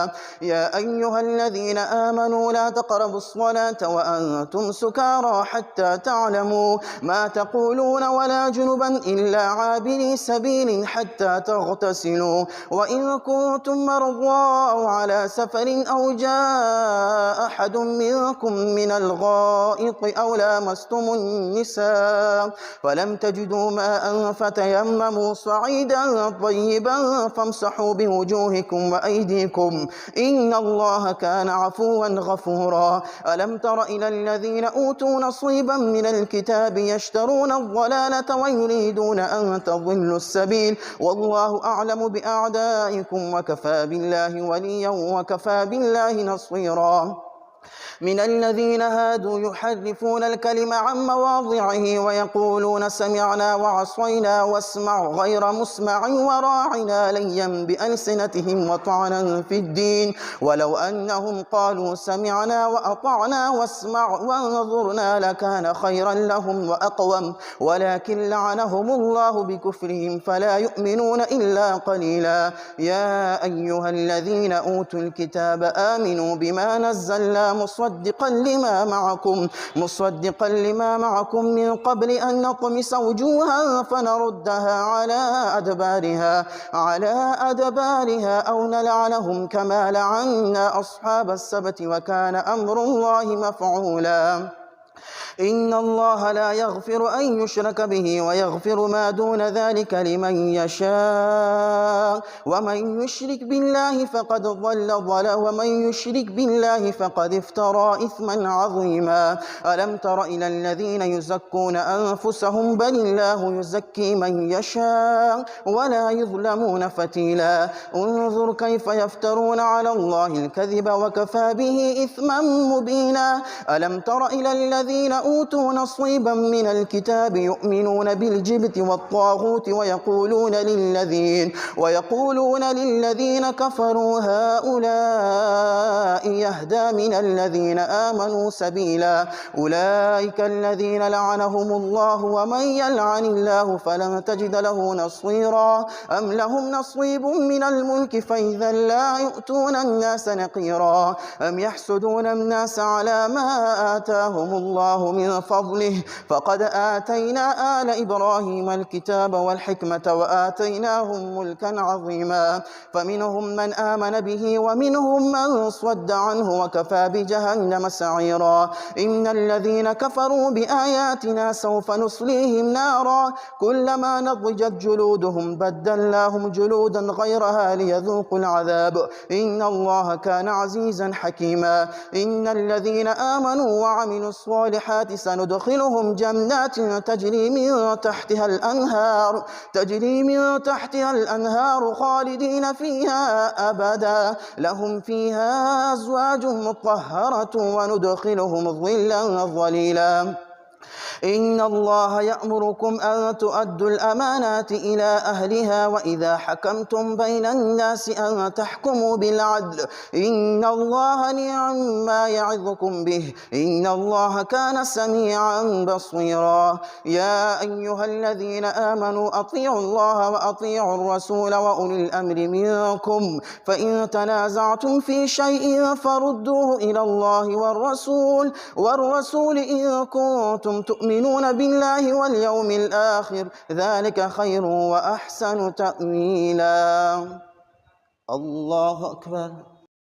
سبيلا. يا أيها الذين آمنوا لا تقربوا الصلاة وأنتم سكارى حتى تعلموا ما تقولون ولا جنبا إلا عابري سبيل حتى تغتسلوا وإن كنتم مرضى أو على سفر أو جاء أحد منكم من الغائط أو لامستم النساء فلم تجدوا ماء فتيمموا صعيدا طيبا فامسحوا بوجوهكم وأيديكم إن الله كان عفوا غفورا. ألم تر إلى الذين أوتوا نصيبا من الكتاب يشترون الضلالة ويريدون أن تضلوا السبيل والله أعلم بأعدائكم وكفى بالله وليا وكفى بالله نصيرا. من الذين هادوا يحرفون الكلم عن مواضعه ويقولون سمعنا وعصينا واسمع غير مسمع وراعنا ليا بألسنتهم وطعنا في الدين ولو أنهم قالوا سمعنا وأطعنا واسمع وانظرنا لكان خيرا لهم وأقوم ولكن لعنهم الله بكفرهم فلا يؤمنون إلا قليلا. يا أيها الذين أوتوا الكتاب آمنوا بما نزلنا مصدقا لما معكم من قبل أن نطمس وجوها فنردها على أدبارها أو نلعنهم كما لعنا أصحاب السبت وكان أمر الله مفعولا. إن الله لا يغفر أن يشرك به ويغفر ما دون ذلك لمن يشاء ومن يشرك بالله فقد افترى إثما عظيما. ألم تر إلى الذين يزكون أنفسهم بل الله يزكي من يشاء ولا يظلمون فتيلا. انظر كيف يفترون على الله الكذب وكفى به إثما مبينا. ألم تر إلى الذين أوتوا نصيبا من الكتاب يؤمنون بالجبت والطاغوت ويقولون للذين كفروا هؤلاء يهدى من الذين آمنوا سبيلا. أولئك الذين لعنهم الله ومن يلعن الله فلن تجد له نصيرا. أم لهم نصيب من الملك فإذا لا يؤتون الناس نقيرا. أم يحسدون الناس على ما آتاهم الله من فضله فقد آتينا آل إبراهيم الكتاب والحكمة وآتيناهم ملكا عظيما. فمنهم من آمن به ومنهم من صد عنه وكفى بجهنم سعيرا. إن الذين كفروا بآياتنا سوف نصليهم نارا كلما نضجت جلودهم بدلناهم جلودا غيرها ليذوقوا العذاب إن الله كان عزيزا حكيما. إن الذين آمنوا وعملوا الصالحات سندخلهم جنات تجري من تحتها الأنهار خالدين فيها أبدا لهم فيها أزواج مطهرة وندخلهم ظلا ظليلا. إن الله يأمركم أن تؤدوا الأمانات إلى أهلها وإذا حكمتم بين الناس أن تحكموا بالعدل إن الله نعم ما يعظكم به إن الله كان سميعا بصيرا. يا أيها الذين آمنوا أطيعوا الله وأطيعوا الرسول وأولي الأمر منكم فإن تنازعتم في شيء فردوه إلى الله والرسول إن كنتم تؤمنون بالله واليوم الآخر ذلك خير وأحسن تأويلا. الله أكبر.